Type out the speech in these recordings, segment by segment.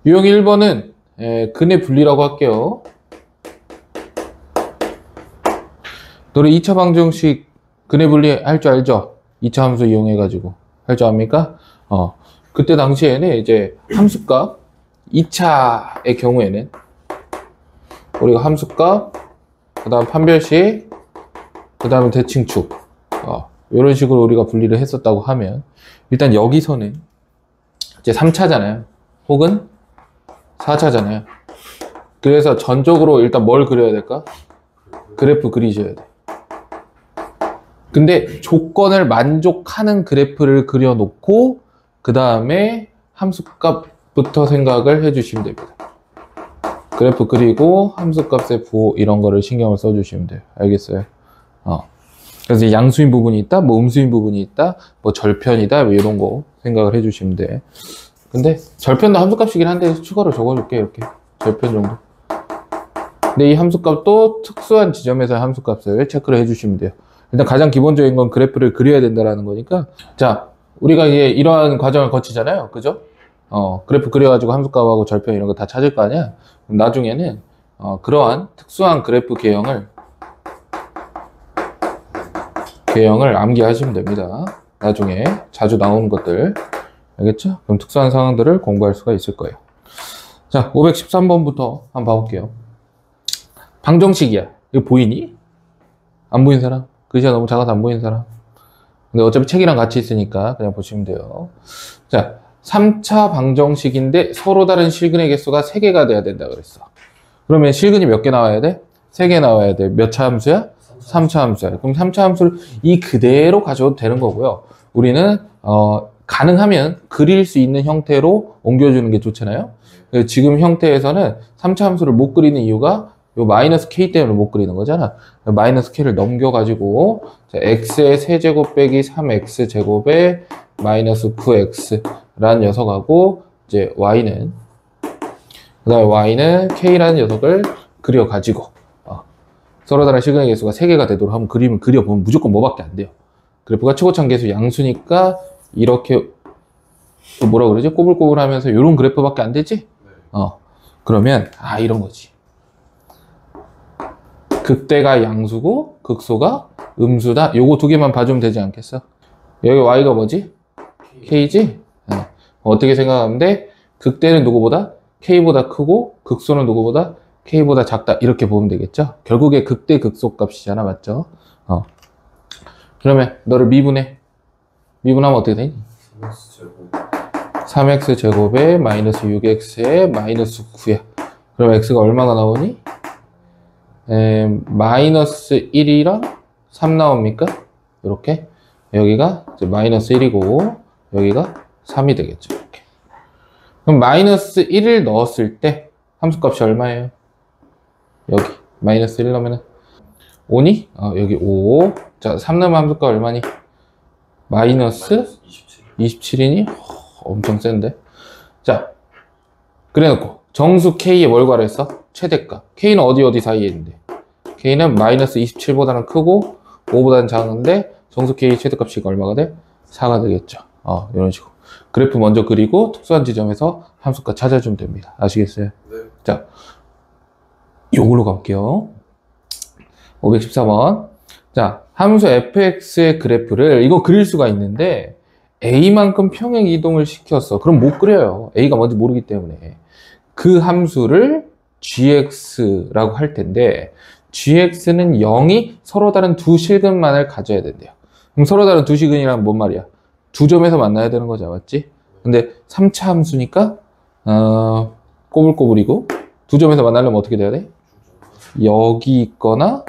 유형 1번은 근의 분리라고 할게요. 너네 2차 방정식 근의 분리 할 줄 알죠? 2차 함수 이용해가지고 할 줄 압니까? 그때 당시에는 이제 함수값 2차의 경우에는 우리가 함수값 그 다음 판별식 그 다음에 대칭축 이런 식으로 우리가 분리를 했었다고 하면 일단 여기서는 이제 3차잖아요. 혹은 4차잖아요. 그래서 전적으로 일단 뭘 그려야 될까? 그래프 그리셔야 돼. 근데 조건을 만족하는 그래프를 그려놓고 그 다음에 함수값부터 생각을 해주시면 됩니다. 그래프 그리고 함수값의 부호 이런 거를 신경을 써주시면 돼요. 알겠어요? 그래서 양수인 부분이 있다, 뭐 음수인 부분이 있다, 뭐 절편이다, 뭐 이런 거 생각을 해주시면 돼. 근데 절편도 함수값이긴 한데 추가로 적어줄게. 이렇게 절편 정도. 근데 이 함수값도 특수한 지점에서의 함수값을 체크를 해주시면 돼요. 일단 가장 기본적인 건 그래프를 그려야 된다는 거니까. 자, 우리가 이제 이러한 과정을 거치잖아요. 그죠? 그래프 그려가지고 함수값하고 절편 이런 거 다 찾을 거 아니야? 그럼 나중에는 그러한 특수한 그래프 개형을 암기하시면 됩니다. 나중에 자주 나오는 것들. 알겠죠? 그럼 특수한 상황들을 공부할 수가 있을 거예요. 자, 513번부터 한번 봐볼게요. 방정식이야. 이거 보이니? 안 보이는 사람? 글씨가 너무 작아서 안 보이는 사람? 근데 어차피 책이랑 같이 있으니까 그냥 보시면 돼요. 자, 3차 방정식인데 서로 다른 실근의 개수가 3개가 돼야 된다 그랬어. 그러면 실근이 몇 개 나와야 돼? 3개 나와야 돼. 몇 차 함수야? 3차 함수야. 그럼 3차 함수를 이 그대로 가져도 되는 거고요. 우리는 가능하면 그릴 수 있는 형태로 옮겨주는 게 좋잖아요. 지금 형태에서는 3차 함수를 못 그리는 이유가 요 마이너스 k 때문에 못 그리는 거잖아. 마이너스 k를 넘겨가지고 x의 세제곱 빼기 3x 제곱에 마이너스 9x 라는 녀석하고 이제 y는 그 다음에 y는 k라는 녀석을 그려가지고 서로 다른 실근의 개수가 3개가 되도록 한번 그림을 그려보면 무조건 뭐밖에 안 돼요. 그래프가 최고참 개수 양수니까 이렇게 뭐라 그러지? 꼬불꼬불하면서 이런 그래프밖에 안 되지? 그러면 이런 거지. 극대가 양수고 극소가 음수다. 요거 2개만 봐주면 되지 않겠어? 여기 y가 뭐지? k지? 어떻게 생각하면 돼? 극대는 누구보다? k보다 크고 극소는 누구보다? k보다 작다. 이렇게 보면 되겠죠? 결국에 극대 극소 값이잖아. 맞죠? 그러면 너를 미분해. 미분하면 어떻게 되니? 3x 제곱에 마이너스 6x에 마이너스 9야. 그럼 x가 얼마가 나오니? 마이너스 1이랑 3 나옵니까? 이렇게. 여기가 이제 마이너스 1이고 여기가 3이 되겠죠. 이렇게. 그럼 마이너스 1을 넣었을 때 함수값이 얼마예요? 여기 마이너스 1 넣으면 5니? 여기 5. 자, 3 넣으면 함수값 얼마니? 마이너스 27이니? 엄청 센데. 자, 그래 놓고 정수 k에 뭘 구하랬어? 최대값. k는 어디 사이에 있는데? k는 마이너스 27보다는 크고 5보다는 작은데 정수 k 최대값이 얼마가 돼? 4가 되겠죠. 이런 식으로. 그래프 먼저 그리고 특수한 지점에서 함수값 찾아주면 됩니다. 아시겠어요? 네. 자, 요걸로 가볼게요. 514번. 자, 함수 fx의 그래프를 이거 그릴 수가 있는데 a만큼 평행 이동을 시켰어. 그럼 못 그려요. a가 뭔지 모르기 때문에. 그 함수를 gx라고 할 텐데 gx는 0이 서로 다른 두 실근만을 가져야 된대요. 그럼 서로 다른 두 실근이란 뭔 말이야? 두 점에서 만나야 되는 거죠. 맞지? 근데 3차 함수니까 꼬불꼬불이고 두 점에서 만나려면 어떻게 돼야 돼? 여기 있거나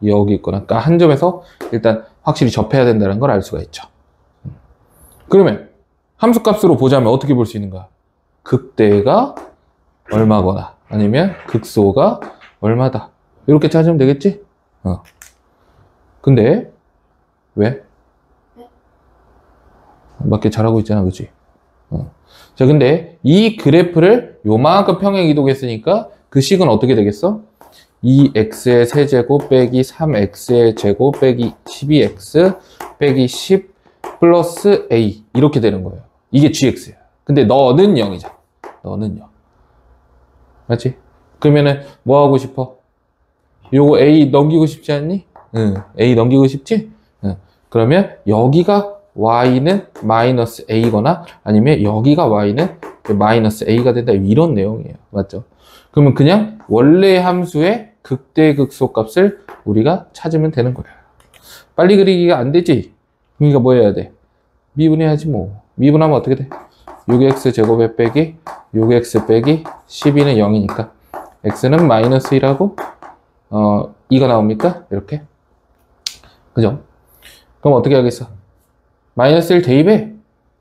여기 있거나. 그러니까 한 점에서 일단 확실히 접해야 된다는 걸 알 수가 있죠. 그러면 함수값으로 보자면 어떻게 볼 수 있는가? 극대가 얼마거나 아니면 극소가 얼마다. 이렇게 찾으면 되겠지? 근데 왜? 맞게 잘하고 있잖아. 그치? 자, 근데 이 그래프를 요만큼 평행 이동했으니까 그 식은 어떻게 되겠어? 2x의 세제곱 빼기 3x의 제곱 빼기 12x 빼기 10 플러스 a 이렇게 되는 거예요. 이게 gx야. 근데 너는 0이잖아. 너는 0. 맞지? 그러면은 뭐 하고 싶어? 요거 A 넘기고 싶지 않니? 응, A 넘기고 싶지? 응. 그러면 여기가 Y는 마이너스 A거나 아니면 여기가 Y는 마이너스 A가 된다. 이런 내용이에요. 맞죠? 그러면 그냥 원래 함수의 극대극소 값을 우리가 찾으면 되는 거야. 빨리 그리기가 안 되지? 그러니까 뭐 해야 돼? 미분해야지 뭐. 미분하면 어떻게 돼? 6x 제곱에 빼기 6x 빼기 12는 0이니까 x는 마이너스 1하고 2가 나옵니까? 이렇게. 그죠? 그럼 어떻게 하겠어? 마이너스 1 대입해.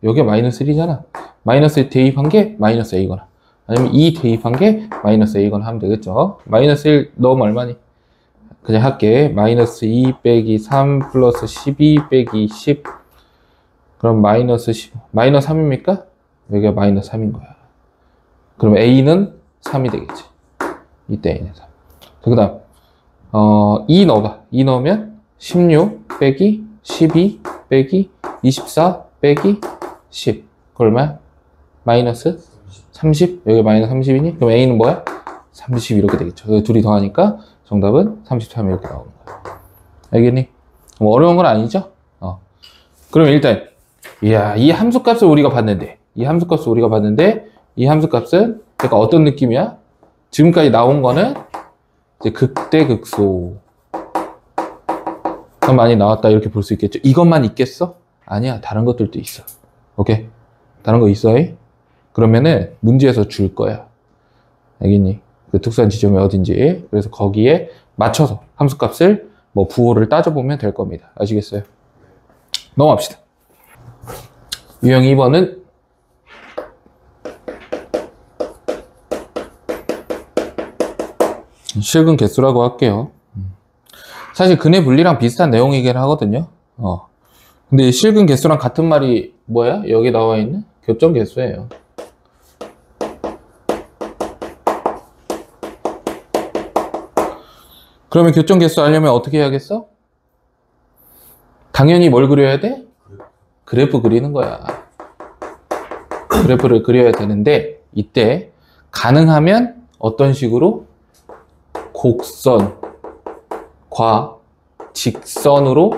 여기가 마이너스 1이잖아. 마이너스 1 대입한 게 마이너스 a거나 아니면 2 대입한 게 마이너스 a거나 하면 되겠죠. 마이너스 1 넣으면 얼마니? 그냥 할게. 마이너스 2 빼기 3 플러스 12 빼기 10. 그럼 마이너스 10. 마이너스 3입니까? 여기가 마이너스 3인 거야. 그럼 a는 3이 되겠지. 이때 a는 3. 그 다음 2 넣어봐. 2 넣으면 16 빼기 12 빼기 24 빼기 10. 그 얼마야? 마이너스 30? 여기 마이너스 30이니? 그럼 a는 뭐야? 30 이렇게 되겠죠. 여기 둘이 더하니까 정답은 33 이렇게 나오는 거야. 알겠니? 뭐 어려운 건 아니죠? 그럼 일단 이야, 이 함수값을 우리가 봤는데 이 함수값은 그러니까 어떤 느낌이야? 지금까지 나온 거는 이제 극대극소 많이 나왔다 이렇게 볼 수 있겠죠. 이것만 있겠어? 아니야, 다른 것들도 있어. 오케이? 다른 거 있어? 그러면은 문제에서 줄 거야. 알겠니? 그 특수한 지점이 어딘지. 그래서 거기에 맞춰서 함수값을 뭐 부호를 따져보면 될 겁니다. 아시겠어요? 넘어갑시다. 유형 2번은 실근 개수라고 할게요. 사실 근해 분리랑 비슷한 내용이긴 하거든요. 근데 실근 개수랑 같은 말이 뭐야? 여기 나와 있는 교점 개수예요. 그러면 교점 개수 알려면 어떻게 해야겠어? 당연히 뭘 그려야 돼? 그래프 그리는 거야. 그래프를 그려야 되는데 이때 가능하면 어떤 식으로? 곡선과 직선으로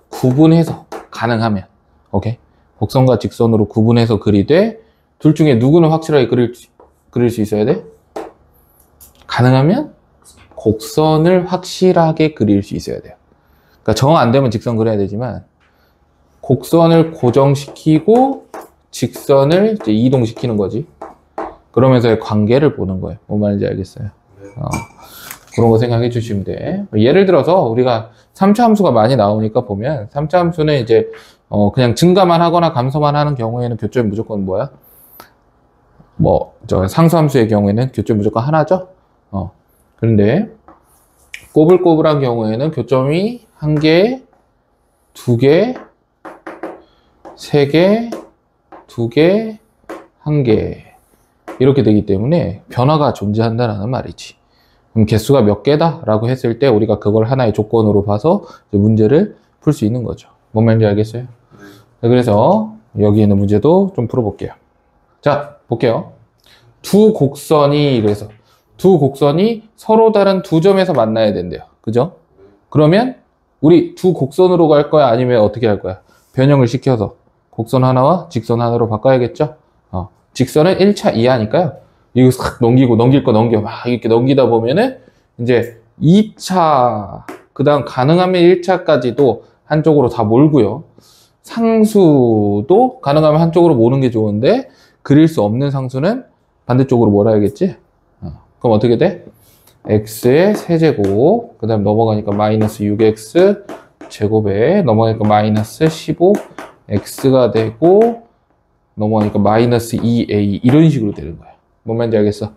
구분해서 가능하면 오케이? 곡선과 직선으로 구분해서 그리되 둘 중에 누구는 확실하게 그릴 수 있어야 돼? 가능하면 곡선을 확실하게 그릴 수 있어야 돼요. 그러니까 정 안 되면 직선 그려야 되지만 곡선을 고정시키고 직선을 이제 이동시키는 거지. 그러면서의 관계를 보는 거예요. 뭔 말인지 알겠어요? 그런 거 생각해 주시면 돼. 예를 들어서 우리가 3차 함수가 많이 나오니까 보면 3차 함수는 이제 그냥 증가만 하거나 감소만 하는 경우에는 교점이 무조건 뭐야? 저 상수함수의 경우에는 교점이 무조건 하나죠? 그런데 꼬불꼬불한 경우에는 교점이 1개, 2개, 3개, 2개, 1개 이렇게 되기 때문에 변화가 존재한다는 말이지. 그럼 개수가 몇 개다? 라고 했을 때 우리가 그걸 하나의 조건으로 봐서 문제를 풀 수 있는 거죠. 뭔 말인지 알겠어요? 네, 그래서 여기 있는 문제도 좀 풀어볼게요. 자, 볼게요. 두 곡선이 서로 다른 두 점에서 만나야 된대요. 그죠? 그러면 우리 두 곡선으로 갈 거야? 아니면 어떻게 할 거야? 변형을 시켜서 곡선 하나와 직선 하나로 바꿔야겠죠? 직선은 1차 이하니까요. 이거 싹 넘길 거 넘겨. 막 이렇게 넘기다 보면은 이제 2차, 그 다음 가능하면 1차까지도 한쪽으로 다 몰고요. 상수도 가능하면 한쪽으로 모는 게 좋은데 그릴 수 없는 상수는 반대쪽으로 몰아야겠지? 그럼 어떻게 돼? x의 세제곱, 그 다음 넘어가니까 마이너스 6x 제곱에 넘어가니까 마이너스 15x가 되고 넘어가니까 마이너스 2a 이런 식으로 되는 거야. 뭔 말인지 알겠어?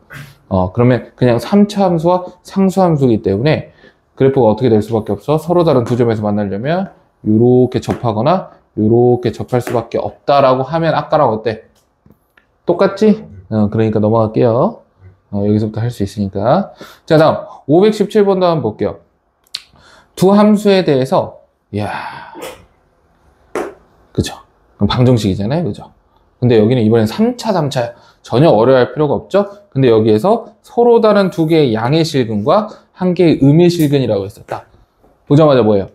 그러면 그냥 3차 함수와 상수 함수이기 때문에 그래프가 어떻게 될 수밖에 없어? 서로 다른 두 점에서 만나려면 이렇게 접하거나 이렇게 접할 수밖에 없다라고 하면 아까랑 어때? 똑같지? 그러니까 넘어갈게요. 여기서부터 할 수 있으니까. 자, 다음 517번도 한번 볼게요. 두 함수에 대해서 그죠? 그럼 방정식이잖아요, 그죠? 근데 여기는 이번엔 3차 전혀 어려워할 필요가 없죠. 근데 여기에서 서로 다른 두 개의 양의 실근과 한 개의 음의 실근이라고 했었다. 보자마자 뭐예요?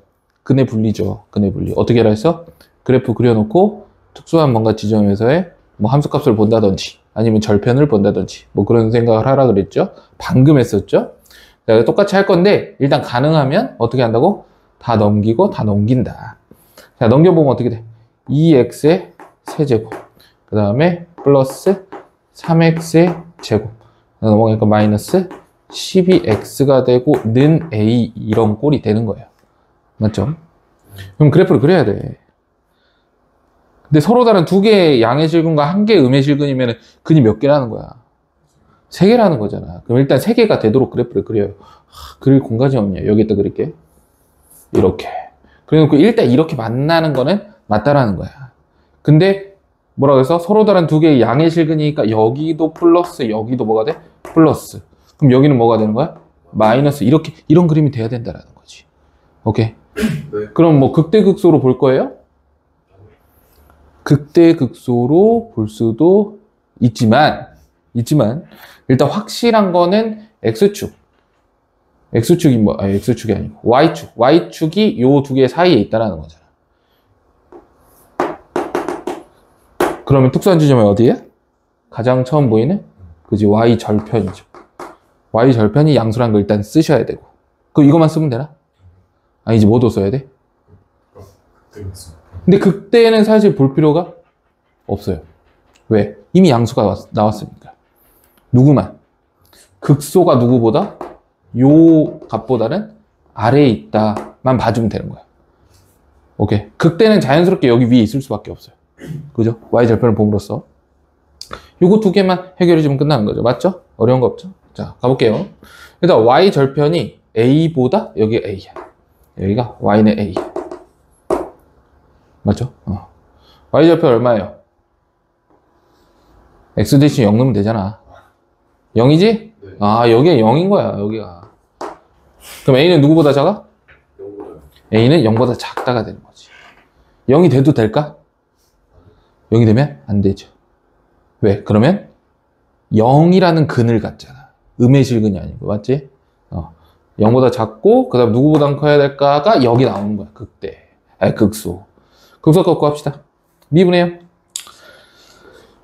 근의 분리죠. 근의 분리. 어떻게 하라 했어? 그래프 그려놓고 특수한 뭔가 지점에서의 뭐 함수값을 본다든지 아니면 절편을 본다든지 뭐 그런 생각을 하라 그랬죠. 방금 했었죠. 자, 똑같이 할 건데 일단 가능하면 어떻게 한다고? 다 넘기고 다 넘긴다. 자, 넘겨보면 어떻게 돼? 2x의 세제곱 그 다음에 플러스 3x의 제곱 넘어가니까 마이너스 12x가 되고 는 a 이런 꼴이 되는 거예요. 맞죠? 그럼 그래프를 그려야 돼. 근데 서로 다른 두 개의 양의 실근과 한 개의 음의 실근이면 근이 몇 개라는 거야? 3개라는 거잖아. 그럼 일단 3개가 되도록 그래프를 그려요. 그릴 공간이 없냐? 여기다 그릴게. 이렇게. 그래놓고 일단 이렇게 만나는 거는 맞다라는 거야. 근데 뭐라고 해서 서로 다른 두 개의 양의 실근이니까 여기도 플러스, 여기도 뭐가 돼? 플러스. 그럼 여기는 뭐가 되는 거야? 마이너스. 이렇게, 이런 그림이 돼야 된다라는 거지. 오케이. 네. 그럼 뭐 극대극소로 볼 거예요? 극대극소로 볼 수도 있지만 일단 확실한 거는 X축. X축이 뭐, 아니, X축이 아니고 Y축. Y축이 요 두 개 사이에 있다라는 거잖아. 그러면 특수한 지점이 어디에? 가장 처음 보이는? 그지, Y절편이죠. Y절편이 양수라는 걸 일단 쓰셔야 되고. 그럼 이것만 쓰면 되나? 아니지, 뭐도 써야 돼? 근데 극대는 사실 볼 필요가 없어요. 왜? 이미 양수가 나왔으니까. 누구만? 극소가 누구보다? 요 값보다는 아래에 있다만 봐주면 되는 거야. 오케이. 극대는 자연스럽게 여기 위에 있을 수밖에 없어요. 그죠? Y절편을 봄으로써. 요거 두 개만 해결해주면 끝나는 거죠. 맞죠? 어려운 거 없죠? 자, 가볼게요. 일단 Y절편이 A보다 여기 A야. 여기가 Y는 A. 맞죠? Y절편 얼마예요? X 대신 0 넣으면 되잖아. 0이지? 네. 아, 여기가 0인 거야, 여기가. 그럼 A는 누구보다 작아? 0보다요. A는 0보다 작다가 되는 거지. 0이 돼도 될까? 0이 되면 안 되죠. 왜? 그러면 0이라는 근을 갖잖아. 음의 실근이 아니고, 맞지? 0보다 작고, 그 다음 누구보다 커야 될까가 여기 나오는 거야, 극대. 아니, 극소. 극소 꺾고 합시다. 미분해요.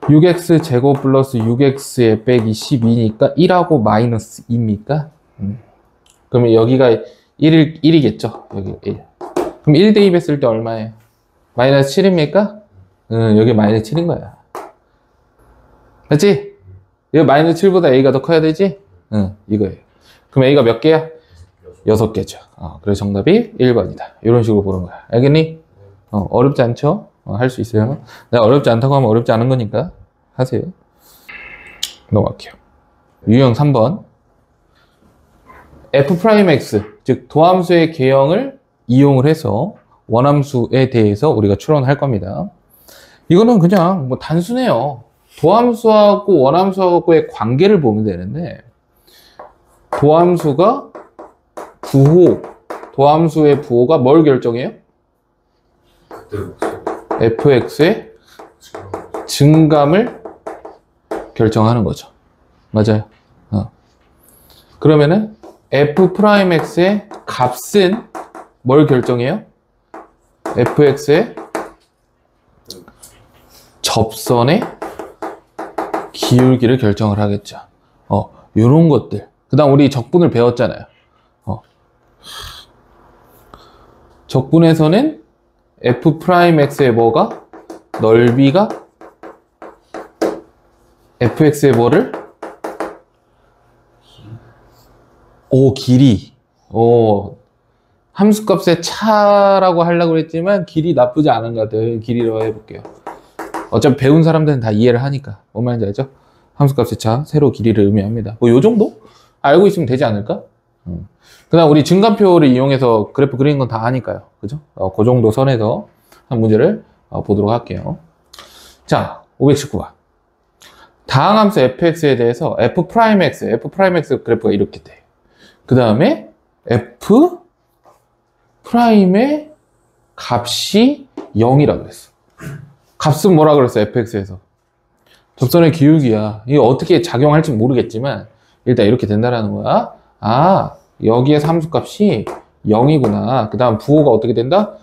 6x 제곱 플러스 6x에 빼기 12니까 1하고 마이너스 2입니까? 그러면 여기가 1이겠죠? 여기 1. 그럼 1 대입했을 때 얼마예요? 마이너스 7입니까? 여기 마이너스 7인 거야. 맞지? 여기 마이너스 7보다 a가 더 커야 되지? 이거예요. 그럼 a가 몇 개야? 6개죠. 그래서 정답이 1번이다. 이런 식으로 보는 거야. 알겠니? 어렵지 않죠? 할 수 있어요. 내가 어렵지 않다고 하면 어렵지 않은 거니까 하세요. 넘어갈게요. 유형 3번. f'x, 즉 도함수의 개형을 이용을 해서 원함수에 대해서 우리가 추론할 겁니다. 이거는 그냥 뭐 단순해요. 도함수하고 원함수하고의 관계를 보면 되는데, 도함수가 부호, 도함수의 부호가 뭘 결정해요? fx의 증감을 결정하는 거죠. 맞아요. 그러면은 f'x의 값은 뭘 결정해요? fx의 접선의 기울기를 결정을 하겠죠. 요런 것들. 그 다음 우리 적분을 배웠잖아요. 적분에서는 f'x의 뭐가? 넓이가 fx의 뭐를? 길이. 함수값의 차라고 하려고 했지만 길이 나쁘지 않은 것 같아요. 길이로 해볼게요. 어차피 배운 사람들은 다 이해를 하니까. 뭔 말인지 알죠? 함수값의 차, 세로 길이를 의미합니다. 요 정도? 알고 있으면 되지 않을까? 그 다음 우리 증감표를 이용해서 그래프 그리는 건 다 아니까요. 그죠? 그 정도 선에서 한 문제를 보도록 할게요. 자, 519번. 다항함수 fx에 대해서 f'x 그래프가 이렇게 돼. 그 다음에 f'의 값이 0이라고 했어. 값은 뭐라 그랬어? fx에서 접선의 기울기야. 이게 어떻게 작용할지 모르겠지만 일단 이렇게 된다라는 거야. 아, 여기에 함수값이 0이구나. 그 다음 부호가 어떻게 된다?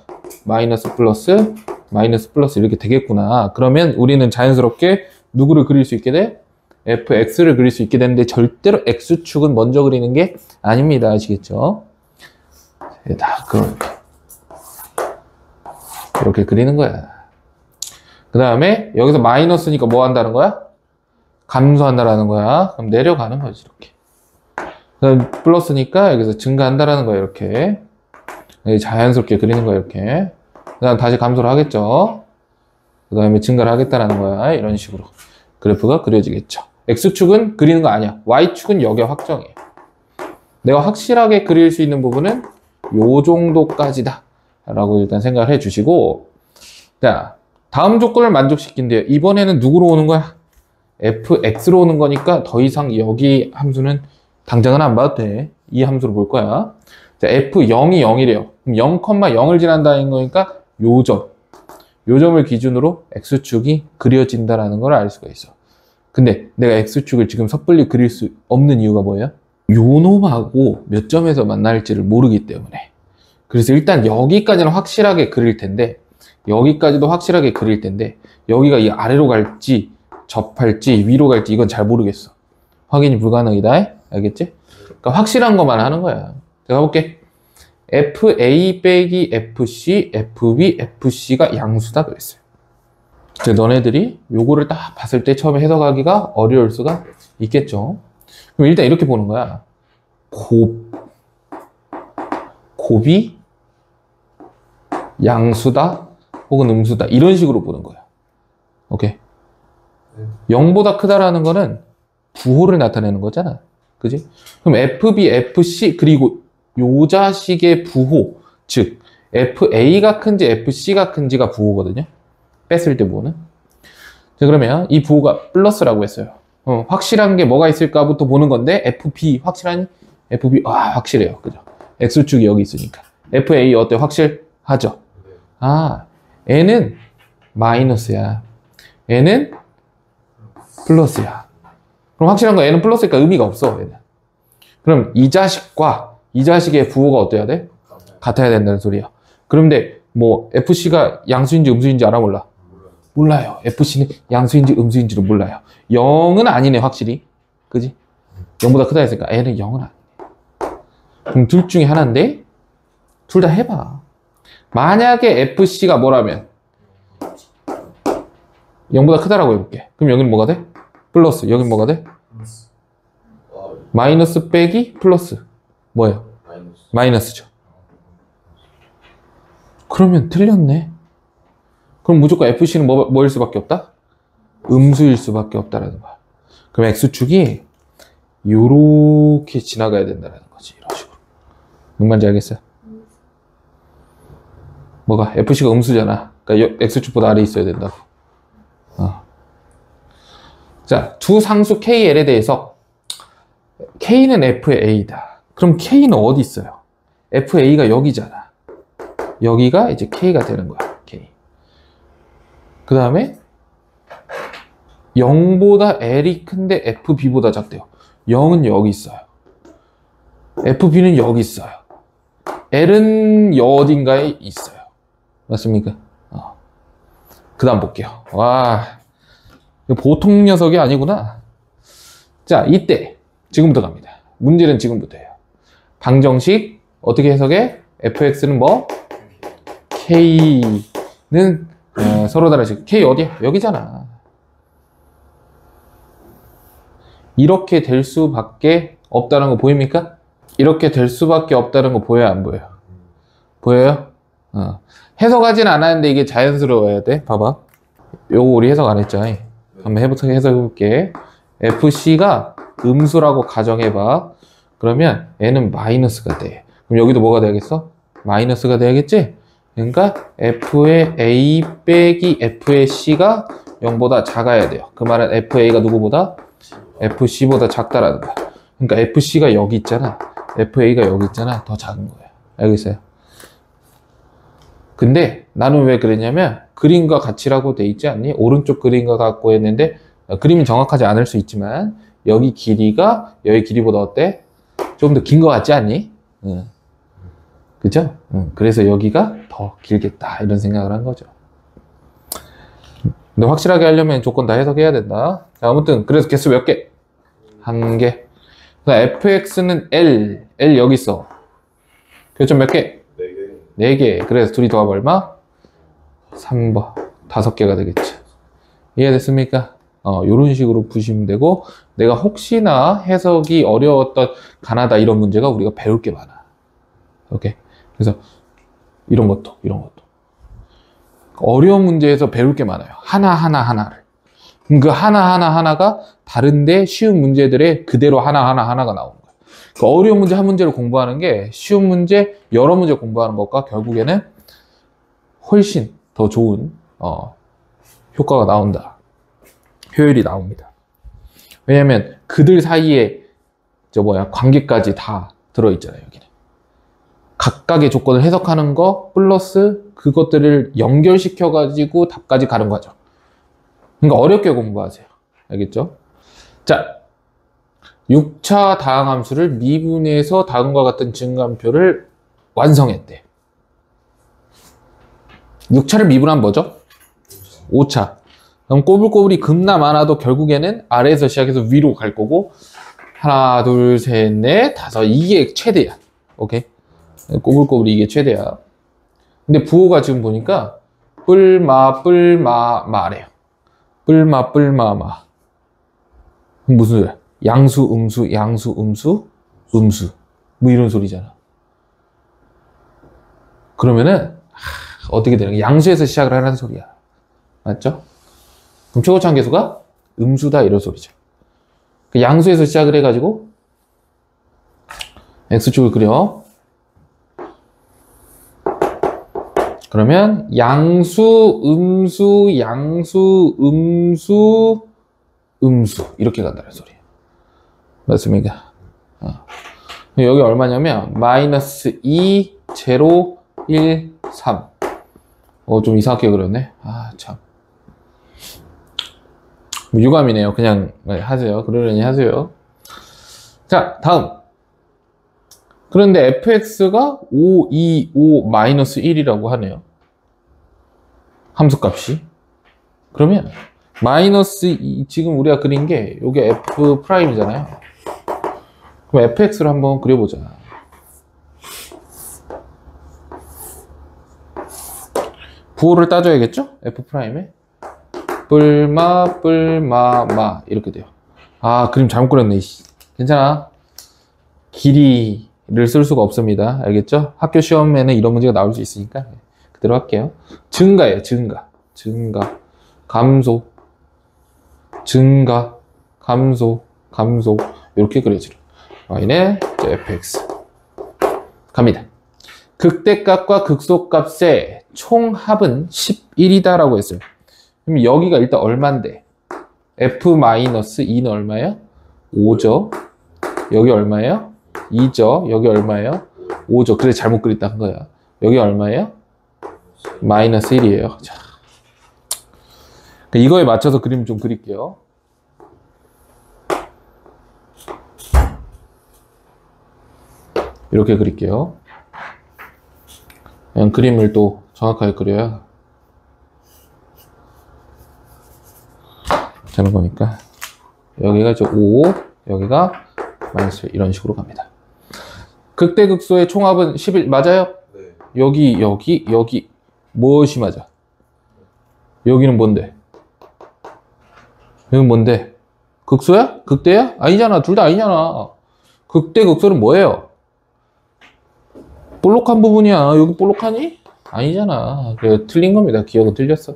마이너스 플러스 마이너스 플러스 이렇게 되겠구나. 그러면 우리는 자연스럽게 누구를 그릴 수 있게 돼? fx를 그릴 수 있게 되는데 절대로 x축은 먼저 그리는 게 아닙니다. 아시겠죠? 다 그렇게 그리는 거야. 그 다음에 여기서 마이너스니까 뭐 한다는 거야? 감소한다라는 거야. 그럼 내려가는 거지 이렇게. 그다음 플러스니까 여기서 증가한다라는 거야 이렇게. 자연스럽게 그리는 거야 이렇게. 그 다음 다시 감소를 하겠죠. 그 다음에 증가를 하겠다라는 거야. 이런 식으로 그래프가 그려지겠죠. x축은 그리는 거 아니야. y축은 여기에 확정이에요. 내가 확실하게 그릴 수 있는 부분은 요 정도까지다 라고 일단 생각을 해 주시고, 자 다음 조건을 만족시킨대요. 이번에는 누구로 오는 거야? fx로 오는 거니까 더 이상 여기 함수는 당장은 안 봐도 돼. 이 함수로 볼 거야. 자, f0이 0이래요. 그럼 0,0을 지난다는 거니까 요 점을 기준으로 x축이 그려진다라는 걸 알 수가 있어. 근데 내가 x축을 지금 섣불리 그릴 수 없는 이유가 뭐예요? 요 놈하고 몇 점에서 만날지를 모르기 때문에. 그래서 일단 여기까지는 확실하게 그릴 텐데, 여기까지도 확실하게 그릴 텐데, 여기가 이 아래로 갈지 접할지 위로 갈지 이건 잘 모르겠어. 확인이 불가능이다. 알겠지? 그러니까 확실한 것만 하는 거야. 제가 볼게. FA 빼기 FC, FB, FC가 양수다 그랬어요. 너네들이 요거를 딱 봤을 때 처음에 해석하기가 어려울 수가 있겠죠. 그럼 일단 이렇게 보는 거야. 곱이 양수다 혹은 음수다 이런 식으로 보는 거야. 오케이. 0보다 크다라는 거는 부호를 나타내는 거잖아. 그지? 그럼 FB, FC 그리고 요 자식의 부호, 즉 FA가 큰지 FC가 큰지가 부호거든요. 뺐을 때 부호는. 자, 그러면 이 부호가 플러스라고 했어요. 확실한 게 뭐가 있을까부터 보는 건데, FB 확실하니? FB 확실해요. 그죠? X축이 여기 있으니까. FA 어때? 확실하죠? 아, N은 마이너스야. N은 플러스야. 그럼 확실한 거 N은 플러스니까 의미가 없어. N은. 그럼 이 자식과 이 자식의 부호가 어때야 돼? 같아야 된다는 소리야. 그런데 뭐 FC가 양수인지 음수인지 알아 몰라? 몰라요. FC는 양수인지 음수인지를 몰라요. 0은 아니네 확실히. 그지? 0보다 크다 했으니까 N은 0은 아니네. 그럼 둘 중에 하나인데 둘 다 해봐. 만약에 FC가 뭐라면 0보다 크다라고 해볼게. 그럼 여기는 뭐가 돼? 플러스. 여기는 뭐가 돼? 마이너스 빼기 플러스. 뭐예요? 마이너스죠. 그러면 틀렸네. 그럼 무조건 FC는 뭐일 수밖에 없다? 음수일 수밖에 없다라는 거야. 그럼 X축이 요렇게 지나가야 된다는 거지. 이런 식으로. 무슨 말인지 알겠어요? 뭐가? FC가 음수잖아. 그러니까 X축보다 아래에 있어야 된다고. 자, 두 상수 KL에 대해서 K는 FA다. 그럼 K는 어디 있어요? FA가 여기잖아. 여기가 이제 K가 되는 거야. K. 그 다음에 0보다 L이 큰데 FB보다 작대요. 0은 여기 있어요. FB는 여기 있어요. L은 어딘가에 있어요. 맞습니까? 그 다음 볼게요. 와, 보통 녀석이 아니구나. 자, 이때 지금부터 갑니다. 문제는 지금부터예요. 방정식 어떻게 해석해? fx는 뭐? k는 서로 다른 식. k 어디야? 여기잖아. 이렇게 될 수밖에 없다는 거 보입니까? 이렇게 될 수밖에 없다는 거 보여요? 안 보여요? 보여요? 해석하진 않았는데 이게 자연스러워야 돼. 봐봐. 요거 우리 해석 안 했죠? 한번 해석해 볼게. FC가 음수라고 가정해봐. 그러면 N은 마이너스가 돼. 그럼 여기도 뭐가 돼야겠어? 마이너스가 돼야겠지? 그러니까 F의 A 빼기 F의 C가 0보다 작아야 돼요. 그 말은 FA가 누구보다? FC보다 작다라는 거야. 그러니까 FC가 여기 있잖아. FA가 여기 있잖아. 더 작은 거야. 알겠어요? 근데 나는 왜 그랬냐면 그림과 같이라고 돼 있지 않니? 오른쪽 그림과 같고 했는데 그림이 정확하지 않을 수 있지만 여기 길이가 여기 길이보다 어때? 좀 더 긴 것 같지 않니? 그죠? 그래서 여기가 더 길겠다 이런 생각을 한 거죠. 근데 확실하게 하려면 조건 다 해석해야 된다. 자, 아무튼 그래서 개수 몇 개? 한 개. fx는 L 여기 있어. 교점 몇 개? 4개. 4개. 그래서 둘이 더하면 얼마? 3번. 5개가 되겠죠. 이해됐습니까? 요런 식으로 푸시면 되고, 내가 혹시나 해석이 어려웠던 가나다 이런 문제가 우리가 배울 게 많아. 오케이. 그래서 이런 것도. 어려운 문제에서 배울 게 많아요. 하나를. 그 하나가 다른데 쉬운 문제들의 그대로 하나가 나오는 거예요. 그 어려운 문제 한 문제를 공부하는 게 쉬운 문제, 여러 문제 공부하는 것과 결국에는 훨씬 더 좋은 효과가 나온다. 효율이 나옵니다. 왜냐면 그들 사이에 관계까지 다 들어있잖아요. 여기는. 각각의 조건을 해석하는 거 플러스 그것들을 연결시켜가지고 답까지 가는 거죠. 그러니까 어렵게 공부하세요. 알겠죠? 자, 6차 다항함수를 미분해서 다음과 같은 증감표를 완성했대. 6차를 미분하면 뭐죠? 5차. 그럼 꼬불꼬불이 급나 많아도 결국에는 아래에서 시작해서 위로 갈 거고 하나, 둘, 셋, 넷, 다섯 이게 최대야. 오케이? 꼬불꼬불이 이게 최대야. 근데 부호가 지금 보니까 뿔마래요. 뿔마. 무슨 소리야? 양수, 음수. 뭐 이런 소리잖아. 그러면은 어떻게 되는 거야? 양수에서 시작을 하라는 소리야. 맞죠? 그럼 최고차항 계수가 음수다 이런 소리죠. 그 양수에서 시작을 해가지고 x축을 그려. 그러면 양수, 음수 이렇게 간다는 소리예요. 맞습니까? 여기 얼마냐면 마이너스 2, 0, 1, 3. 좀 이상하게 그렸네. 참. 유감이네요. 그냥 하세요. 그러려니 하세요. 자, 다음. 그런데 fx가 5, 2, 5, 마이너스 1이라고 하네요. 함수값이. 그러면 마이너스 2, 지금 우리가 그린 게 여기 f'이잖아요. 그럼 fx를 한번 그려보자. 부호를 따져야겠죠? f'에. 마 이렇게 돼요. 그림 잘못 그렸네. 괜찮아. 길이를 쓸 수가 없습니다. 알겠죠? 학교 시험에는 이런 문제가 나올 수 있으니까 그대로 할게요. 증가예요. 증가. 감소. 증가. 감소. 이렇게 그려지죠. y는 fx. 갑니다. 극대값과 극소값의 총합은 11이다라고 했어요. 그럼 여기가 일단 얼만데? f-2는 얼마예요? 5죠. 여기 얼마예요? 2죠. 여기 얼마예요? 5죠. 그래 잘못 그렸다는 거야. 여기 얼마예요? 마이너스 1이에요. 자, 이거에 맞춰서 그림 좀 그릴게요. 이렇게 그릴게요. 그냥 그림을 또 정확하게 그려야 되는 거니까. 여기가 이제 5, 여기가 마이너스 1 이런 식으로 갑니다. 극대극소의 총합은 11 맞아요? 네. 여기 무엇이 맞아? 여기는 뭔데? 여기는 뭔데? 극소야? 극대야? 아니잖아. 둘 다 아니잖아. 극대극소는 뭐예요? 볼록한 부분이야. 여기 볼록하니? 아니잖아. 그래, 틀린 겁니다. 기억은 틀렸어.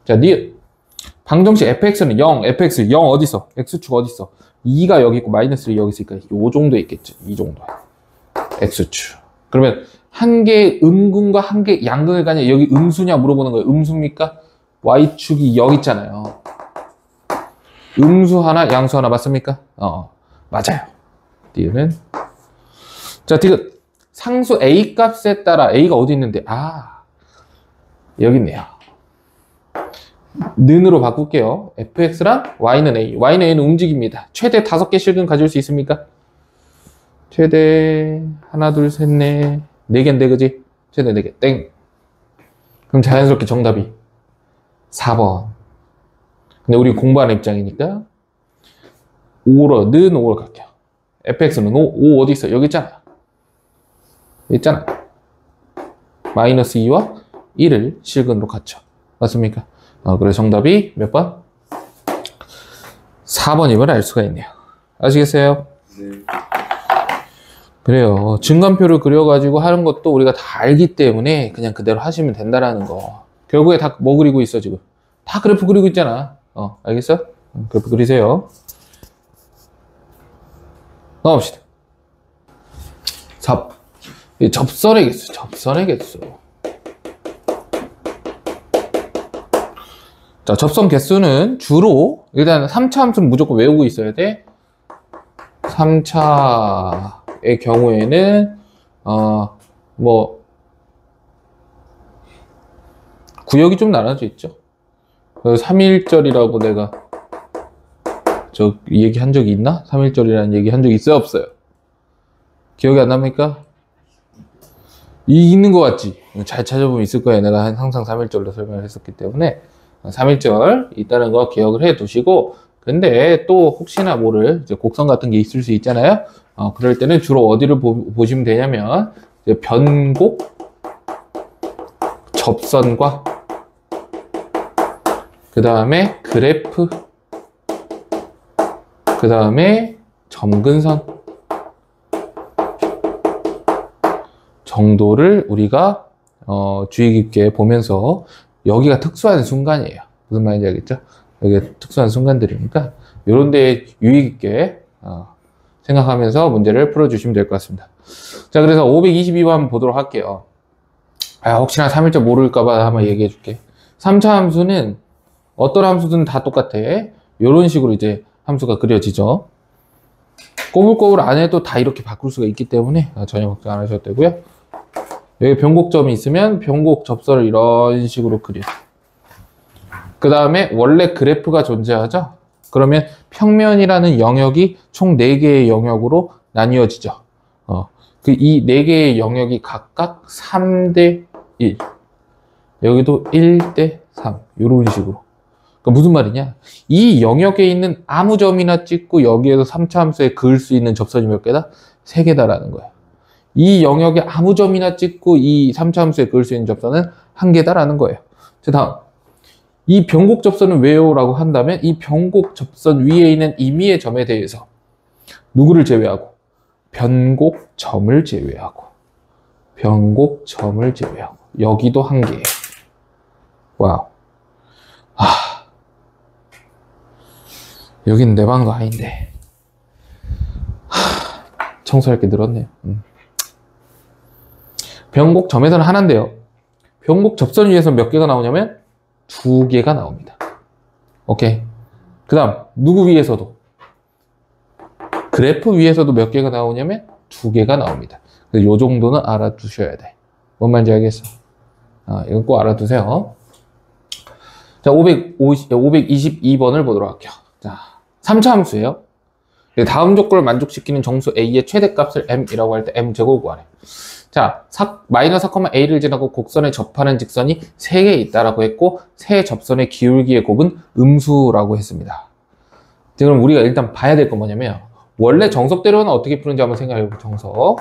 자, 니은. 방정식 fx는 0, fx 0 어디 있어? x축 어디 있어? 2가 여기 있고 마이너스 1이 여기 있으니까 이 정도 있겠지. 이 정도. x축. 그러면 한 개의 음근과 한 개의 양근을 가냐? 여기 음수냐 물어보는 거예요. 음수입니까? y축이 여기 있잖아요. 음수 하나, 양수 하나 맞습니까? 맞아요. 니은은. 자, 디귿. 상수 a 값에 따라 a가 어디 있는데? 여기 있네요. 는으로 바꿀게요. fx랑 y는 a. y는 a는 움직입니다. 최대 5개 실근 가질 수 있습니까? 최대 하나, 둘, 셋, 넷, 4개인데, 그지? 최대 4개. 땡. 그럼 자연스럽게 정답이 4번. 근데 우리 공부하는 입장이니까 5로 갈게요. fx는 5 어디 있어? 여기 있잖아. 여기 있잖아. 마이너스 2와 1을 실근으로 갖죠. 맞습니까? 그래서 정답이 몇 번? 4번임을 알 수가 있네요. 아시겠어요? 네. 그래요. 증간표를 그려가지고 하는 것도 우리가 다 알기 때문에 그냥 그대로 하시면 된다라는 거. 결국에 다 뭐 그리고 있어, 지금? 다 그래프 그리고 있잖아. 알겠어? 그래프 그리세요. 넘어갑시다. 4. 접선의 개수, 접선의 개수. 자, 접선 개수는 주로 일단 3차 함수는 무조건 외우고 있어야 돼. 3차의 경우에는 구역이 좀 나눠져 있죠. 3일절이라고 내가 얘기한 적이 있나? 3일절이라는 얘기 한 적이 있어요, 없어요? 기억이 안 납니까? 있는 것 같지? 잘 찾아보면 있을 거예요. 내가 항상 3일절로 설명을 했었기 때문에 3일절 있다는 거 기억을 해 두시고, 근데 또 혹시나 모를 이제 곡선 같은 게 있을 수 있잖아요. 그럴 때는 주로 어디를 보시면 되냐면 이제 변곡, 접선과 그 다음에 그래프, 그 다음에 점근선 정도를 우리가 주의 깊게 보면서, 여기가 특수한 순간이에요. 무슨 말인지 알겠죠? 여기 특수한 순간들이니까 이런 데 유의 깊게 생각하면서 문제를 풀어주시면 될 것 같습니다. 자, 그래서 522번 한번 보도록 할게요. 혹시나 3일절 모를까봐 한번 얘기해 줄게. 3차 함수는 어떤 함수든 다 똑같아. 이런 식으로 이제 함수가 그려지죠. 꼬불꼬불 안 해도 다 이렇게 바꿀 수가 있기 때문에 전혀 걱정 안 하셔도 되고요. 여기 변곡점이 있으면 변곡 접선을 이런 식으로 그려. 그 다음에 원래 그래프가 존재하죠. 그러면 평면이라는 영역이 총 4개의 영역으로 나뉘어지죠. 이 4개의 영역이 각각 3대 1. 여기도 1대 3. 이런 식으로. 그러니까 무슨 말이냐? 이 영역에 있는 아무 점이나 찍고 여기에서 3차 함수에 그을 수 있는 접선이 몇 개다? 3개다라는 거예요. 이 영역에 아무 점이나 찍고 이 3차 함수에 그을 수 있는 접선은 1개다라는 거예요. 자, 다음. 이 변곡 접선은 왜요? 라고 한다면 이 변곡 접선 위에 있는 임의의 점에 대해서 누구를 제외하고? 변곡점을 제외하고. 변곡점을 제외하고. 여기도 1개예요. 와우. 여긴 내 방거 아닌데. 청소할 게 늘었네요. 변곡점에서는 하나인데요. 변곡 접선 위에서 몇 개가 나오냐면 2개가 나옵니다. 오케이. 그 다음 누구 위에서도, 그래프 위에서도 몇 개가 나오냐면 2개가 나옵니다. 그래서 요 정도는 알아두셔야 돼. 뭔 말인지 알겠어? 이건 꼭 알아두세요. 자, 522번을 보도록 할게요. 자, 3차 함수예요. 다음 조건을 만족시키는 정수 A의 최대값을 M이라고 할 때 M제곱 구하래. 자, 마이너스 4,A를 지나고 곡선에 접하는 직선이 3개 있다라고 했고, 세 접선의 기울기의 곱은 음수라고 했습니다. 그럼 우리가 일단 봐야 될 건 뭐냐면, 원래 정석대로는 어떻게 푸는지 한번 생각해보고. 정석.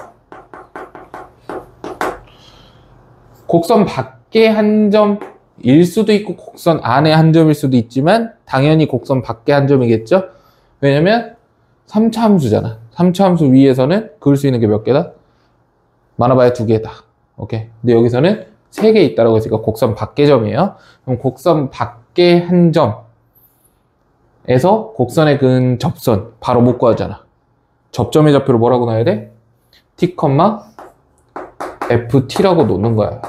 곡선 밖에 한 점일 수도 있고 곡선 안에 한 점일 수도 있지만 당연히 곡선 밖에 한 점이겠죠. 왜냐면 3차 함수잖아. 3차 함수 위에서는 그을 수 있는 게 몇 개다? 많아봐야 2개다. 오케이. 근데 여기서는 3개 있다라고 했으니까 곡선 밖의 점이에요. 그럼 곡선 밖의 한 점에서 곡선에 그은 접선 바로 못 구하잖아. 접점의 좌표를 뭐라고 놔야 돼? t, ft라고 놓는 거야.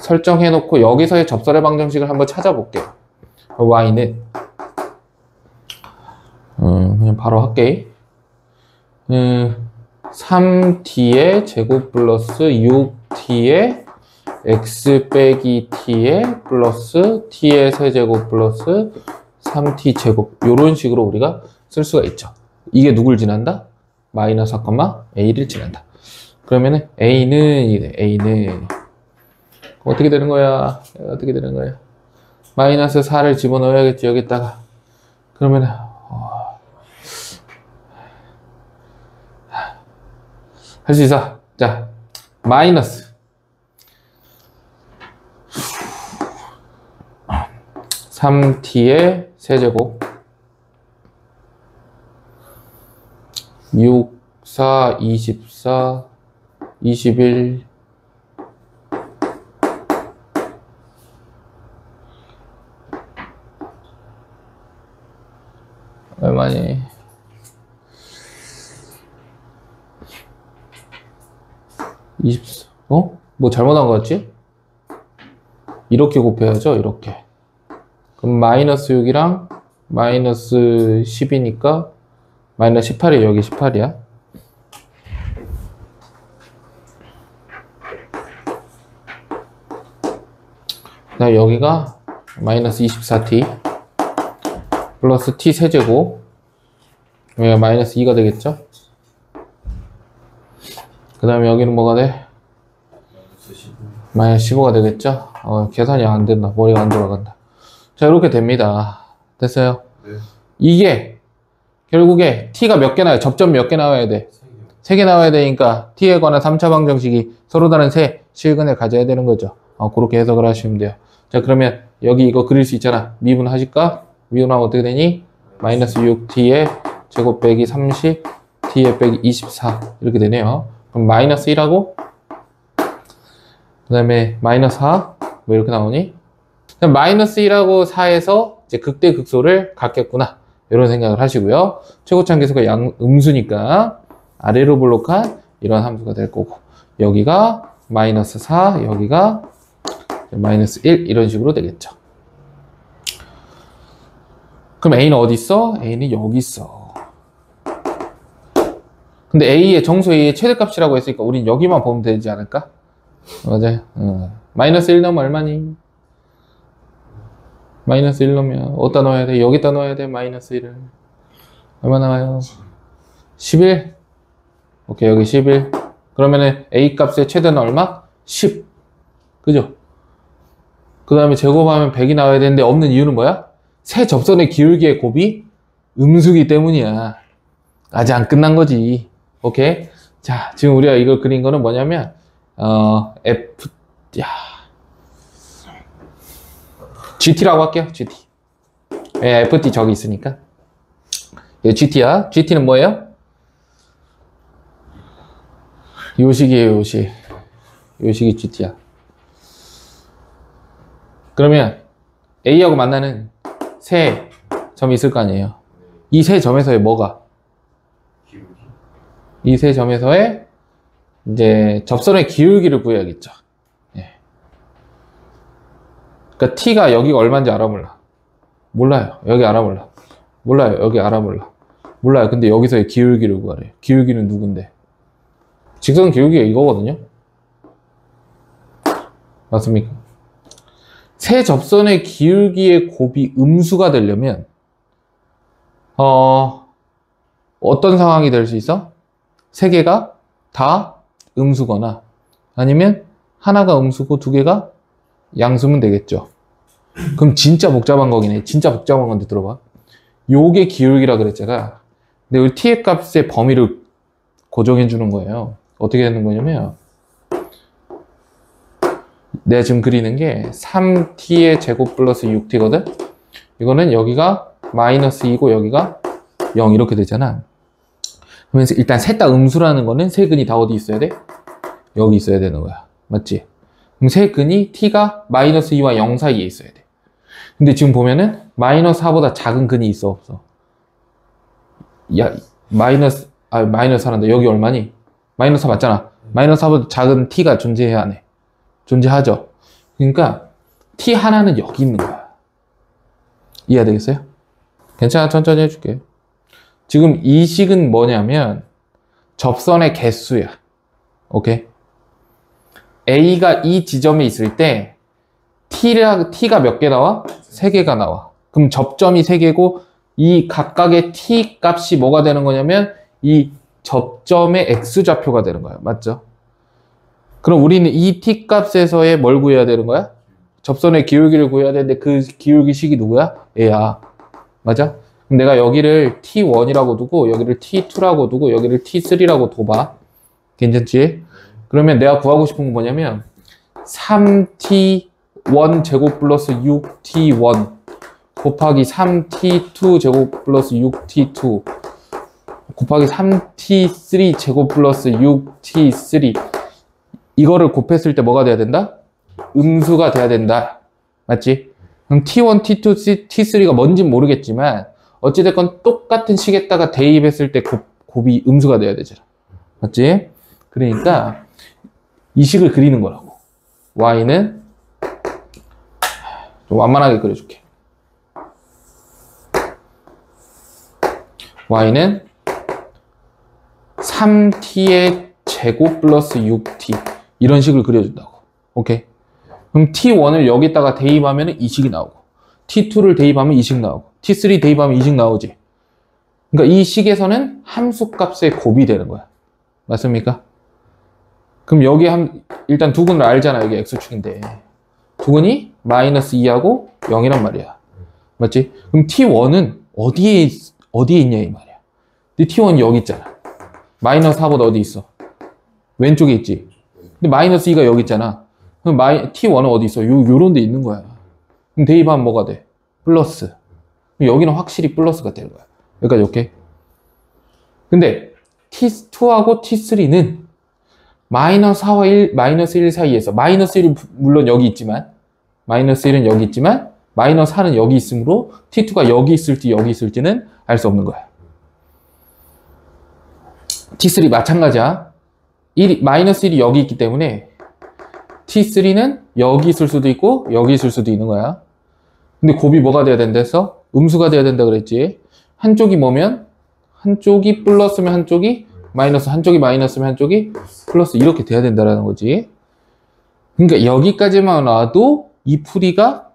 설정해놓고 여기서의 접선의 방정식을 한번 찾아볼게요. y는 그냥 바로 할게. 3t의 제곱 플러스 6t의 x 빼기 t에 플러스 t의 세제곱 플러스 3t 제곱 이런 식으로 우리가 쓸 수가 있죠. 이게 누굴 지난다? 마이너스 4, a를 지난다. 그러면은 a는 이래. a는 어떻게 되는 거야? 어떻게 되는 거야? 마이너스 4를 집어넣어야겠지 여기다가. 그러면은 할 수 있어. 자, 마이너스 3t의 세제곱 6, 4, 24, 21 얼마니? 24. 뭐 잘못한 거 같지? 이렇게 곱해야죠, 이렇게. 그럼 마이너스 6이랑 마이너스 10이니까 마이너스 18이 여기 18이야. 그다음 여기가 마이너스 24t 플러스 t 세제곱 여기가 마이너스 2가 되겠죠? 그 다음에 여기는 뭐가 돼? 마이너스 15가 되겠죠? 계산이 안 된다. 머리가 안 돌아간다. 자, 이렇게 됩니다. 됐어요? 네. 이게 결국에 t가 몇 개 나와요? 접점 몇 개 나와야 돼? 3개 나와야 되니까 t에 관한 3차 방정식이 서로 다른 세 실근을 가져야 되는 거죠. 그렇게 해석을 하시면 돼요. 자, 그러면 여기 이거 그릴 수 있잖아. 미분하실까? 미분하면 어떻게 되니? 마이너스 6t의 제곱 빼기 30 t의 빼기 24 이렇게 되네요. 그럼 마이너스 1하고 그 다음에 마이너스 4 뭐 이렇게 나오니? 마이너스 1하고 4에서 이제 극대극소를 갖겠구나 이런 생각을 하시고요. 최고차항계수가 음수니까 아래로 볼록한 이런 함수가 될 거고 여기가 마이너스 4 여기가 마이너스 1 이런 식으로 되겠죠. 그럼 A는 어디 있어? A는 여기 있어. 근데 A의 정수 A의 최대값이라고 했으니까 우린 여기만 보면 되지 않을까? 맞아요. 마이너스 1 넣으면 얼마니? 마이너스 1 넣으면 어디다 넣어야 돼? 여기다 넣어야 돼. 마이너스 1을 얼마 나와요? 11. 오케이, 여기 11. 그러면은 A 값의 최대는 얼마? 10. 그죠? 그 다음에 제곱하면 100이 나와야 되는데 없는 이유는 뭐야? 세 접선의 기울기의 곱이 음수기 때문이야. 아직 안 끝난 거지. 오케이? 자, 지금 우리가 이걸 그린 거는 뭐냐면 GT라고 할게요. GT. 왜 FT 저기 있으니까. 이거 GT야. GT는 뭐예요? 요식이에요, 요식. 요식이 GT야. 그러면 A하고 만나는 세 점이 있을 거 아니에요. 이 세 점에서의 뭐가? 이 세 점에서의 이제 접선의 기울기를 구해야겠죠. 예. 그러니까 T가 여기가 얼마인지 알아 몰라? 몰라요. 여기 알아 몰라? 몰라요. 여기 알아 몰라? 몰라요. 근데 여기서의 기울기를 구하래요. 기울기는 누군데? 직선 기울기가 이거거든요. 맞습니까? 세 접선의 기울기의 곱이 음수가 되려면 어떤 상황이 될 수 있어? 세 개가 다 음수거나 아니면 하나가 음수고 두 개가 양수면 되겠죠. 그럼 진짜 복잡한 거긴 해. 진짜 복잡한 건데 들어봐. 요게 기울기라 그랬잖아. 근데 우리 t의 값의 범위를 고정해 주는 거예요. 어떻게 되는 거냐면 내가 지금 그리는 게 3t의 제곱 플러스 6t거든? 이거는 여기가 마이너스 2고 여기가 0 이렇게 되잖아. 그러면서 일단 셋 다 음수라는 거는 세 근이 다 어디 있어야 돼? 여기 있어야 되는 거야. 맞지? 그럼 세 근이 t가 마이너스 2와 0 사이에 있어야 돼. 근데 지금 보면은 마이너스 4보다 작은 근이 있어 없어? 야, 마이너스 4란다. 여기 얼마니? 마이너스 4 맞잖아. 마이너스 4보다 작은 t가 존재해야 안 해? 존재하죠. 그러니까 t 하나는 여기 있는 거야. 이해되겠어요? 괜찮아, 천천히 해줄게. 지금 이 식은 뭐냐면 접선의 개수야. 오케이? A가 이 지점에 있을 때 T가 몇 개 나와? 3개가 나와. 그럼 접점이 3개고 이 각각의 T 값이 뭐가 되는 거냐면 이 접점의 X좌표가 되는 거야. 맞죠? 그럼 우리는 이 T 값에서의 뭘 구해야 되는 거야? 접선의 기울기를 구해야 되는데 그 기울기식이 누구야? 얘야. 맞아? 그럼 내가 여기를 T1이라고 두고 여기를 T2라고 두고 여기를 T3라고 둬봐. 괜찮지? 그러면 내가 구하고 싶은 건 뭐냐면 3T1 제곱 플러스 6T1 곱하기 3T2 제곱 플러스 6T2 곱하기 3T3 제곱 플러스 6T3 이거를 곱했을 때 뭐가 돼야 된다? 음수가 돼야 된다. 맞지? 그럼 T1, T2, T3가 뭔진 모르겠지만 어찌됐건 똑같은 식에다가 대입했을 때 곱이 음수가 돼야 되잖아. 맞지? 그러니까 이 식을 그리는 거라고. y는 좀 완만하게 그려줄게. y는 3t의 제곱 플러스 6t 이런 식을 그려준다고. 오케이? 그럼 t1을 여기다가 대입하면 이 식이 나오고 t2를 대입하면 이 식 나오고 t3 대입하면 이 식 나오지. 그러니까 이 식에서는 함수값의 곱이 되는 거야. 맞습니까? 그럼 여기 일단 두근을 알잖아. 여기 x축인데 두근이 마이너스 2하고 0이란 말이야. 맞지? 그럼 t1은 어디에 있냐 이 말이야. 근데 t1이 여기 있잖아. 마이너스 4보다 어디 있어? 왼쪽에 있지. 근데 마이너스 2가 여기 있잖아. 그럼 t1은 어디 있어? 요런 데 있는 거야. 그럼 대입하면 뭐가 돼? 플러스. 그럼 여기는 확실히 플러스가 되는 거야. 여기까지 오케이? 근데 t2하고 t3는 마이너스 4와 1, 마이너스 1 사이에서 마이너스 1은 물론 여기 있지만 마이너스 1은 여기 있지만 마이너스 4는 여기 있으므로 t2가 여기 있을지 여기 있을지는 알 수 없는 거야. t3 마찬가지야. 마이너스 1이 여기 있기 때문에 t3는 여기 있을 수도 있고 여기 있을 수도 있는 거야. 근데 곱이 뭐가 돼야 된다 해서? 음수가 돼야 된다 그랬지. 한쪽이 뭐면? 한쪽이 플러스면 한쪽이 마이너스, 한쪽이 마이너스면 한쪽이 플러스 이렇게 돼야 된다라는 거지. 그러니까 여기까지만 와도 이 풀이가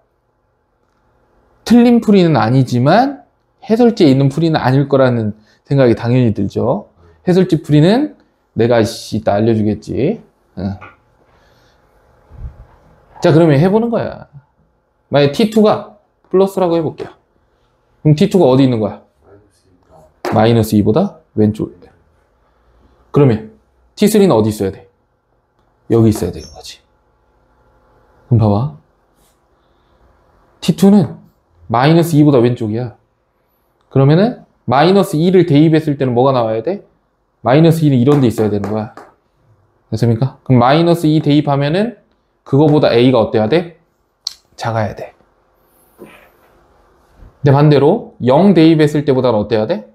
틀린 풀이는 아니지만 해설지에 있는 풀이는 아닐 거라는 생각이 당연히 들죠. 해설지 풀이는 내가 이따 알려주겠지. 자, 그러면 해보는 거야. 만약 t2가 플러스라고 해볼게요. 그럼 t2가 어디 있는 거야? 마이너스 2보다 왼쪽에. 그러면 t3는 어디 있어야 돼? 여기 있어야 되는 거지. 그럼 봐봐. t2는 마이너스 2보다 왼쪽이야. 그러면은 마이너스 2를 대입했을 때는 뭐가 나와야 돼? 마이너스 2는 이런 데 있어야 되는 거야. 됐습니까? 그럼 마이너스 2 대입하면은 그거보다 a가 어때야 돼? 작아야 돼. 근데 반대로 0 대입했을 때보다는 어때야 돼?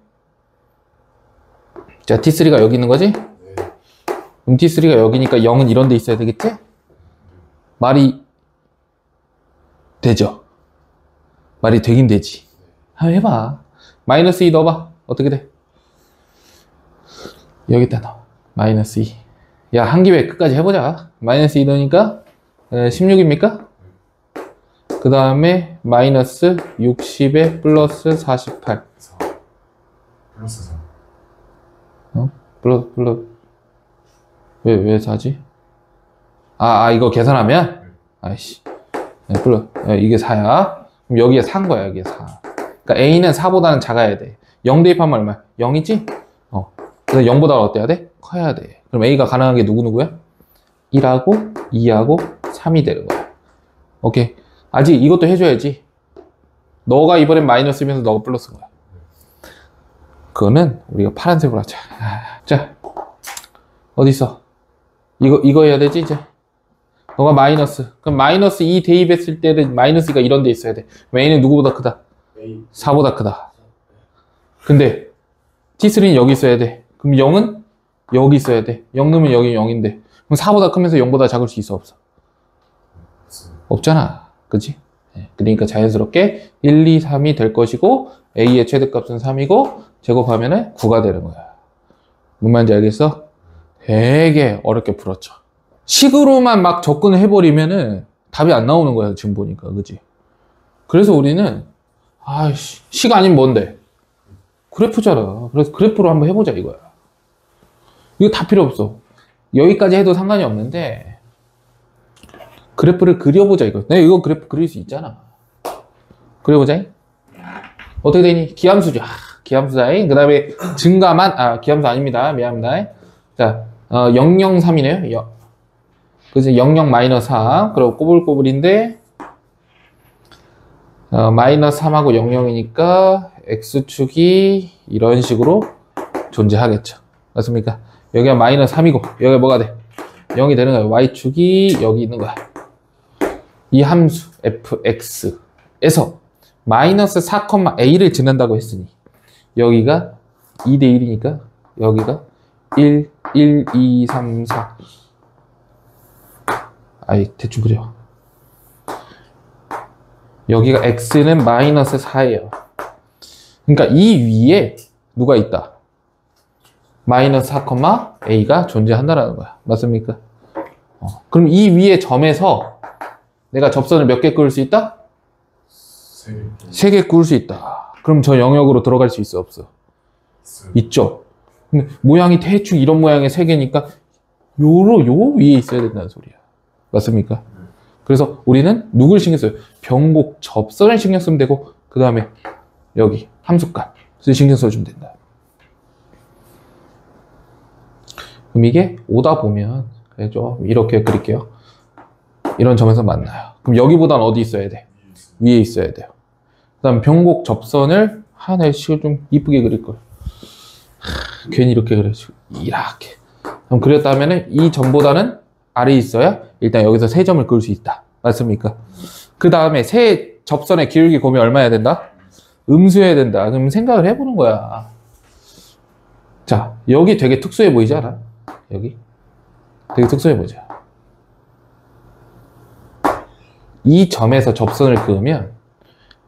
자, t3가 여기 있는 거지? 그럼 t3가 여기니까 0은 이런 데 있어야 되겠지? 말이 되죠? 말이 되긴 되지. 한번 해봐. 마이너스 2 넣어봐. 어떻게 돼? 여기다 넣어. 마이너스 2. 야, 한 기회 끝까지 해보자. 마이너스 2 넣으니까 16입니까? 그 다음에 마이너스 60에 플러스 48. 플러스 4. 왜 4지? 이거 계산하면? 아이씨. 이게 4야. 그럼 여기에 4인 거야, 여기에 4. 그러니까 A는 4보다는 작아야 돼. 0 대입하면 얼마야? 0이지? 그래서 0보다 어때야 돼? 커야 돼. 그럼 A가 가능한 게 누구야? 1하고 2하고 3이 되는 거야. 오케이. 아직 이것도 해줘야지. 너가 이번엔 마이너스면서 너가 플러스인 거야. 그거는 우리가 파란색으로 하자. 자, 어디 있어? 이거 해야 되지 이제. 너가 마이너스. 그럼 마이너스 2 대입했을 때는 마이너스가 이런 데 있어야 돼. A는 누구보다 크다? 4보다 크다. 근데 T3는 여기 있어야 돼. 그럼 0은 여기 있어야 돼. 0 넣으면 여기 0인데. 그럼 4보다 크면서 0보다 작을 수 있어? 없어? 없잖아. 그치? 그러니까 자연스럽게 1, 2, 3이 될 것이고 A의 최대값은 3이고 제곱하면은 9가 되는 거야. 뭔 말인지 알겠어? 되게 어렵게 풀었죠. 식으로만 막 접근을 해버리면은 답이 안 나오는 거야, 지금 보니까. 그지? 그래서 우리는, 식 아니면 뭔데? 그래프잖아. 그래서 그래프로 한번 해보자, 이거야. 이거 다 필요 없어. 여기까지 해도 상관이 없는데, 그래프를 그려보자, 이거. 내가 이거 그래프 그릴 수 있잖아. 그려보자. 어떻게 되니? 기함수죠. 기함수다잉. 그 다음에 증가만, 기함수 아닙니다. 미안합니다. 자, 003이네요. 그래서 00-3. 그리고 꼬불꼬불인데, 마이너스 3하고 00이니까, x축이 이런 식으로 존재하겠죠. 맞습니까? 여기가 마이너스 3이고, 여기가 뭐가 돼? 0이 되는 거야. y축이 여기 있는 거야. 이 함수, fx에서 마이너스 4,a를 지낸다고 했으니, 여기가 2대 1이니까, 여기가 1, 1, 2, 3, 4. 대충 그려. 여기가 x는 마이너스 4예요. 그러니까 이 위에 누가 있다? 마이너스 4,a가 존재한다라는 거야. 맞습니까? 그럼 이 위에 점에서 내가 접선을 몇 개 그을 수 있다? 3개 그을 수 있다. 그럼 저 영역으로 들어갈 수 있어, 없어? 있죠. 근데 모양이 대충 이런 모양의 3개니까 요 위에 있어야 된다는 소리야. 맞습니까? 그래서 우리는 누굴 신경 써요? 변곡 접선을 신경 쓰면 되고, 그 다음에 여기 함수값 신경 써주면 된다. 그럼 이게 오다 보면 좀 이렇게 그릴게요. 이런 점에서 만나요. 그럼 여기보단 어디 있어야 돼? 위에 있어야 돼요. 그 다음 변곡 접선을 하나씩 좀 이쁘게 그릴걸. 괜히 이렇게 그려가지고 이렇게. 그럼 그렸다면 이 점보다는 아래에 있어야 일단 여기서 3점을 그을 수 있다. 맞습니까? 그 다음에 세 접선의 기울기 곰이 얼마여야 된다? 음수여야 된다. 그럼 생각을 해보는 거야. 자, 여기 되게 특수해 보이지 않아? 여기? 되게 특수해 보이죠? 이 점에서 접선을 그으면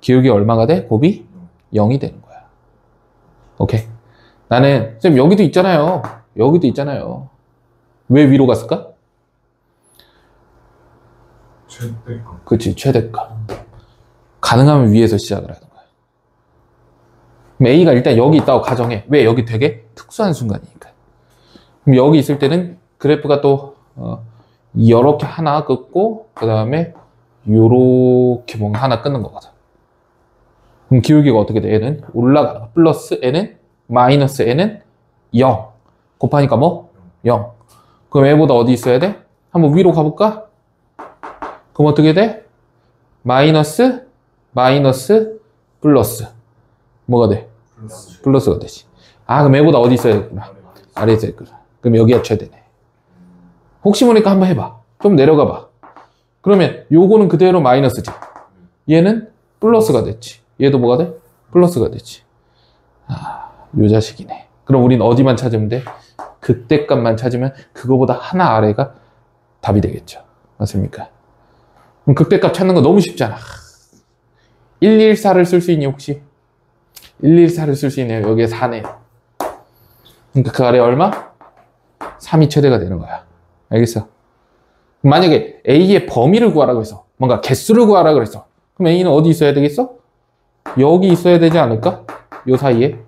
기울기 얼마가 돼? 곱이 0이 되는 거야. 오케이. 나는, 쌤, 여기도 있잖아요. 여기도 있잖아요. 왜 위로 갔을까? 최대값. 그치, 최대값. 가능하면 위에서 시작을 하는 거야. 그럼 A가 일단 여기 있다고 가정해. 왜? 여기 되게 특수한 순간이니까. 그럼 여기 있을 때는 그래프가 또, 이렇게 하나 끊고, 그 다음에 요렇게 뭔가 하나 끊는 거거든. 그럼 기울기가 어떻게 돼? N은 올라가. 플러스 N은 마이너스 N은 0. 곱하니까 뭐? 0. 그럼 A보다 어디 있어야 돼? 한번 위로 가볼까? 그럼 어떻게 돼? 마이너스, 플러스. 뭐가 돼? 플러스가 되지. 그럼 A보다 어디 있어야 되구나. 아래에 있어야 되구나. 그럼 여기가 최대네. 혹시 모르니까 한번 해봐. 좀 내려가 봐. 그러면 요거는 그대로 마이너스지. 얘는 플러스가 됐지. 얘도 뭐가 돼? 플러스가 됐지. 요 자식이네. 그럼 우린 어디만 찾으면 돼? 극대값만 찾으면 그거보다 하나 아래가 답이 되겠죠. 맞습니까? 그럼 극대값 찾는 거 너무 쉽잖아. 114를 쓸 수 있니 혹시? 114를 쓸 수 있네요. 여기에 4네. 그러니까 그 아래 얼마? 3이 최대가 되는 거야. 알겠어? 만약에 A의 범위를 구하라고 해서 뭔가 개수를 구하라고 해서 그럼 A는 어디 있어야 되겠어? 여기 있어야 되지 않을까? 요 사이에.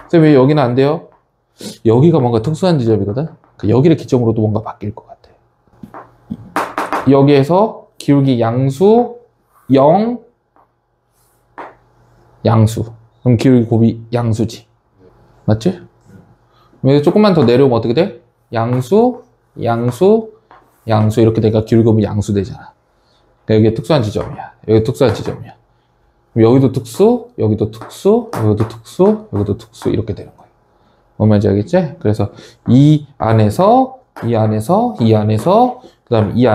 쌤, 왜 여기는 안 돼요? 여기가 뭔가 특수한 지점이거든? 여기를 기점으로도 뭔가 바뀔 것 같아. 여기에서 기울기 양수 0 양수. 그럼 기울기 곱이 양수지. 맞지? 왜 조금만 더 내려오면 어떻게 돼? 양수 이렇게 되니까 기울기 곱이 양수 되잖아. 그러니까 여기가 특수한 지점이야. 여기 특수한 지점이야. 여기도 특수, 여기도 특수, 여기도 특수, 여기도 특수 이렇게 되는 거예요. 뭔 말인지 알겠지? 그래서 이 안에서 그 다음에 이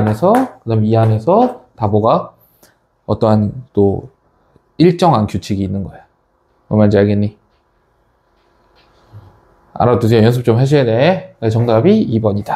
안에서 다 뭐가 어떠한 또 일정한 규칙이 있는 거야. 뭔 말인지 알겠니? 알아두세요. 연습 좀 하셔야 돼. 정답이 2번이다.